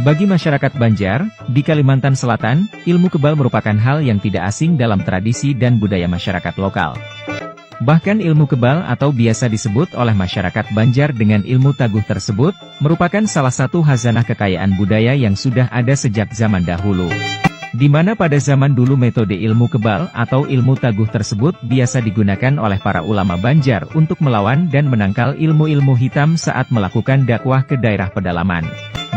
Bagi masyarakat Banjar, di Kalimantan Selatan, ilmu kebal merupakan hal yang tidak asing dalam tradisi dan budaya masyarakat lokal. Bahkan ilmu kebal atau biasa disebut oleh masyarakat Banjar dengan ilmu taguh tersebut, merupakan salah satu khazanah kekayaan budaya yang sudah ada sejak zaman dahulu. Di mana pada zaman dulu metode ilmu kebal atau ilmu taguh tersebut biasa digunakan oleh para ulama Banjar untuk melawan dan menangkal ilmu-ilmu hitam saat melakukan dakwah ke daerah pedalaman.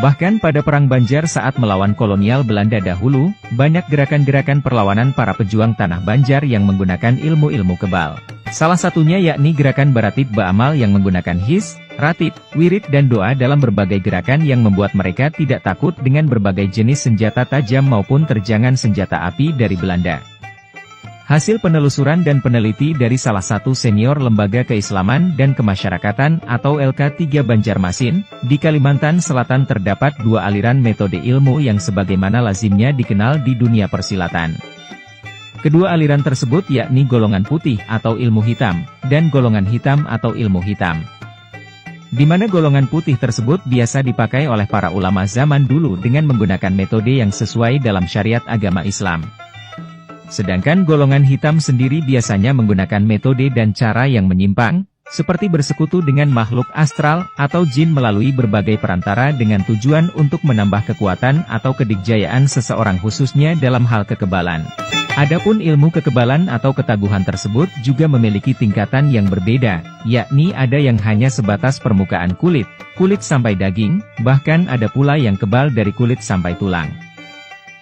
Bahkan pada Perang Banjar saat melawan kolonial Belanda dahulu, banyak gerakan-gerakan perlawanan para pejuang tanah Banjar yang menggunakan ilmu-ilmu kebal. Salah satunya yakni gerakan Baratib Ba'amal yang menggunakan his, ratib, wirid dan doa dalam berbagai gerakan yang membuat mereka tidak takut dengan berbagai jenis senjata tajam maupun terjangan senjata api dari Belanda. Hasil penelusuran dan peneliti dari salah satu senior lembaga keislaman dan kemasyarakatan atau LK3 Banjarmasin, di Kalimantan Selatan terdapat dua aliran metode ilmu yang sebagaimana lazimnya dikenal di dunia persilatan. Kedua aliran tersebut yakni golongan putih atau ilmu hitam, dan golongan hitam atau ilmu hitam. Di mana golongan putih tersebut biasa dipakai oleh para ulama zaman dulu dengan menggunakan metode yang sesuai dalam syariat agama Islam. Sedangkan golongan hitam sendiri biasanya menggunakan metode dan cara yang menyimpang, seperti bersekutu dengan makhluk astral atau jin melalui berbagai perantara dengan tujuan untuk menambah kekuatan atau kedikjayaan seseorang khususnya dalam hal kekebalan. Adapun ilmu kekebalan atau ketaguhan tersebut juga memiliki tingkatan yang berbeda, yakni ada yang hanya sebatas permukaan kulit sampai daging, bahkan ada pula yang kebal dari kulit sampai tulang.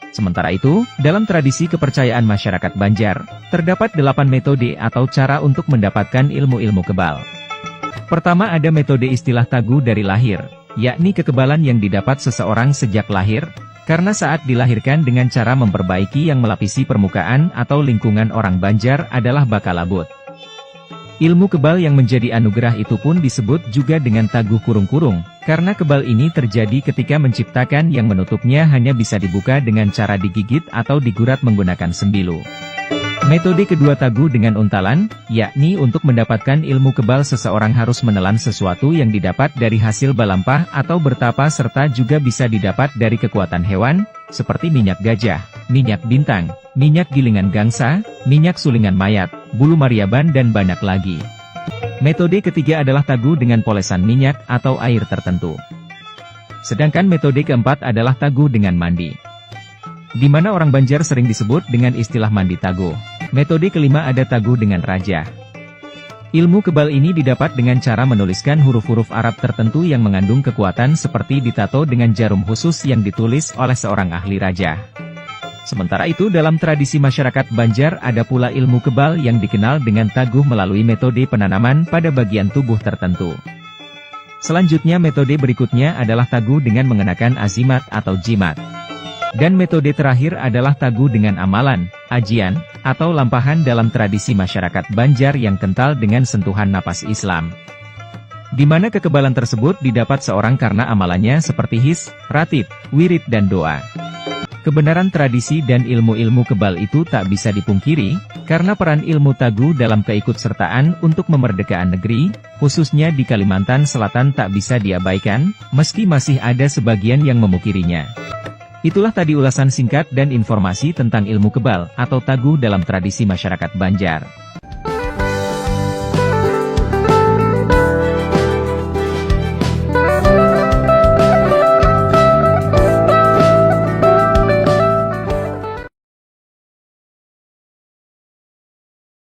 Sementara itu, dalam tradisi kepercayaan masyarakat Banjar, terdapat 8 metode atau cara untuk mendapatkan ilmu-ilmu kebal. Pertama ada metode istilah taguh dari lahir, yakni kekebalan yang didapat seseorang sejak lahir, karena saat dilahirkan dengan cara memperbaiki yang melapisi permukaan atau lingkungan orang Banjar adalah bakalabut. Ilmu kebal yang menjadi anugerah itu pun disebut juga dengan taguh kurung-kurung, karena kebal ini terjadi ketika menciptakan yang menutupnya hanya bisa dibuka dengan cara digigit atau digurat menggunakan sembilu. Metode kedua taguh dengan untalan, yakni untuk mendapatkan ilmu kebal seseorang harus menelan sesuatu yang didapat dari hasil balampah atau bertapa serta juga bisa didapat dari kekuatan hewan, seperti minyak gajah, minyak bintang, minyak gilingan gangsa, minyak sulingan mayat, bulu mariaban dan banyak lagi. Metode ketiga adalah taguh dengan polesan minyak atau air tertentu. Sedangkan metode keempat adalah taguh dengan mandi, di mana orang Banjar sering disebut dengan istilah mandi taguh. Metode kelima ada taguh dengan raja. Ilmu kebal ini didapat dengan cara menuliskan huruf-huruf Arab tertentu yang mengandung kekuatan seperti ditato dengan jarum khusus yang ditulis oleh seorang ahli raja. Sementara itu dalam tradisi masyarakat Banjar ada pula ilmu kebal yang dikenal dengan taguh melalui metode penanaman pada bagian tubuh tertentu. Selanjutnya metode berikutnya adalah taguh dengan mengenakan azimat atau jimat. Dan metode terakhir adalah taguh dengan amalan, ajian, atau lampahan dalam tradisi masyarakat Banjar yang kental dengan sentuhan napas Islam. Di mana kekebalan tersebut didapat seorang karena amalannya seperti his, ratib, wirid dan doa. Kebenaran tradisi dan ilmu-ilmu kebal itu tak bisa dipungkiri, karena peran ilmu taguh dalam keikutsertaan untuk kemerdekaan negeri, khususnya di Kalimantan Selatan tak bisa diabaikan, meski masih ada sebagian yang memungkirinya. Itulah tadi ulasan singkat dan informasi tentang ilmu kebal atau taguh dalam tradisi masyarakat Banjar.